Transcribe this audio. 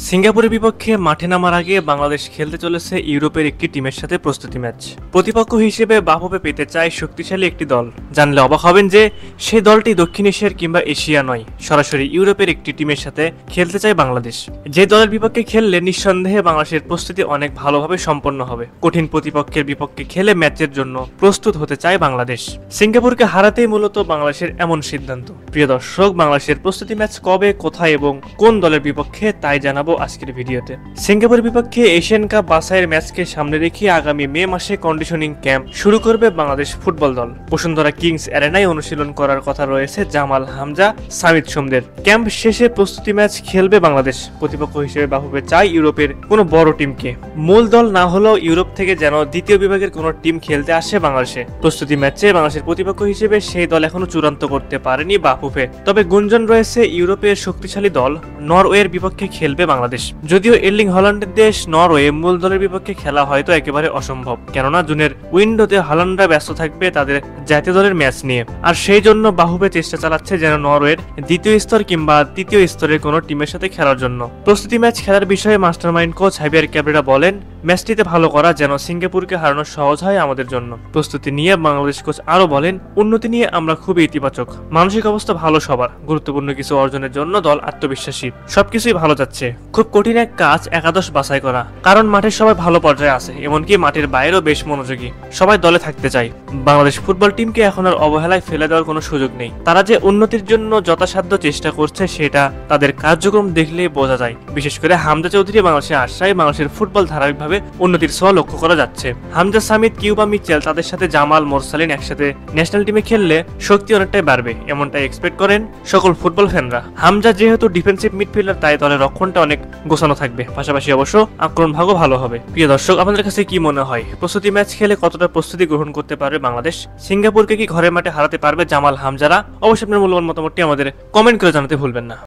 সিঙ্গাপুরের বিপক্ষে মাঠে নামার আগে বাংলাদেশ খেলতে চলেছে ইউরোপের একটি টিমের সাথে প্রস্তুতি ম্যাচ। প্রতিপক্ষ হিসেবে বাফুফে পেতে চায় শক্তিশালী একটি দল। জানলে অবাক হবেন যে সেই দলটি দক্ষিণ এশিয়ার কিংবা এশিয়া নয়, সরাসরি ইউরোপের একটি টিমের সাথে খেলতে চায় বাংলাদেশ। যে দলের বিপক্ষে খেললে নিঃসন্দেহে বাংলাদেশের প্রস্তুতি অনেক ভালোভাবে সম্পন্ন হবে। কঠিন প্রতিপক্ষের বিপক্ষে খেলে ম্যাচের জন্য প্রস্তুত হতে চায় বাংলাদেশ। সিঙ্গাপুরকে হারাতেই মূলত বাংলাদেশের এমন সিদ্ধান্ত। প্রিয় দর্শক, বাংলাদেশের প্রস্তুতি ম্যাচ কবে, কোথায় এবং কোন দলের বিপক্ষে তাই জানাবো আজকের ভিডিওতে। সিঙ্গাপুরের বিপক্ষে এশিয়ান কাপ বাছাইয়ের ম্যাচকে সামনে রেখে আগামী মে মাসে কন্ডিশনিং ক্যাম্প শুরু করবে বাংলাদেশ ফুটবল দল। বসুন্ধরা কিংস অ্যারেনায় অনুশীলন করার কথা রয়েছে জামাল, হামজা, সামিদ সোমদের। ক্যাম্প শেষে প্রস্তুতি ম্যাচ খেলবে বাংলাদেশ। প্রতিপক্ষ হিসেবে বাফুফে চায় ইউরোপের কোনো বড় টিমকে। মূল দল না হলেও ইউরোপ থেকে যেন দ্বিতীয় বিভাগের কোনো টিম খেলতে আসে বাংলাদেশে। প্রস্তুতি ম্যাচে বাংলাদেশের প্রতিপক্ষ হিসেবে সেই দল এখনো চূড়ান্ত করতে পারেনি বাফুফে। তবে গুঞ্জন রয়েছে ইউরোপের শক্তিশালী দল নরওয়ের বিপক্ষে খেলবে বাংলাদেশ। যদিও এর্লিং হল্যান্ডের দেশ নরওয়ে মূল দলের বিপক্ষে খেলা হয়তো একেবারে অসম্ভব, কেননা জুনের উইন্ডোতে হল্যান্ডরা ব্যস্ত থাকবে তাদের জাতীয় দলের ম্যাচ নিয়ে। আর সেই জন্য বাফুফে চেষ্টা চালাচ্ছে যেন নরওয়ের দ্বিতীয় স্তর কিংবা তৃতীয় স্তরের কোনো টিমের সাথে খেলার জন্য। প্রস্তুতি ম্যাচ খেলার বিষয়ে মাস্টারমাইন্ড কোচ হাবিয়ার ক্যাব্রেরা বলেন, ম্যাচটিতে ভালো করা যেন সিঙ্গাপুরকে হারানো সহজ হয় আমাদের জন্য। প্রস্তুতি নিয়ে বাংলাদেশ কোচ আরো বলেন, উন্নতি নিয়ে আমরা খুবই ইতিবাচক। মানসিক অবস্থা ভালো সবার। গুরুত্বপূর্ণ কিছু অর্জনের জন্য দল আত্মবিশ্বাসী। সবকিছুই ভালো যাচ্ছে। খুব কঠিন এক কাজ একাদশ বাছাই করা, কারণ মাঠের সবাই ভালো পর্যায়ে আছে, এমনকি মাঠের বাইরেও বেশ মনোযোগী। সবাই দলে থাকতে চায়। বাংলাদেশ ফুটবল টিমকে এখন আর অবহেলায় ফেলে দেওয়ার কোনো সুযোগ নেই। তারা যে উন্নতির জন্য যথাসাধ্য চেষ্টা করছে সেটা তাদের কার্যক্রম দেখলেই বোঝা যায়। বিশেষ করে হামজা চৌধুরী বাংলাদেশে আসায় বাংলাদেশের ফুটবল ধারাবাহিকভাবে উন্নতির ছোঁয়া লক্ষ্য করা যাচ্ছে। হামজা, সামিদ, কিউবা, মিচেল, তাদের সাথে জামাল, মোরসালিন একসাথে ন্যাশনাল টিমে খেললে শক্তি অনেকটাই বাড়বে, এমনটাই এক্সপেক্ট করেন সকল ফুটবল ফ্যানরা। হামজা যেহেতু ডিফেন্সিভ মিডফিল্ডার, তাই দলের রক্ষণটা অনেক গোছানো থাকবে, পাশাপাশি অবশ্য আক্রমণ ভাগও ভালো হবে। প্রিয় দর্শক, আপনাদের কাছে কি মনে হয় প্রস্তুতি ম্যাচ খেলে কতটা প্রস্তুতি গ্রহণ করতে পারবে বাংলাদেশ? সিঙ্গাপুরকে কি ঘরের মাঠে হারাতে পারবে জামাল, হামজারা? অবশ্যই আপনার মূল্যবান মতামতটি আমাদের কমেন্ট করে জানাতে ভুলবেন না।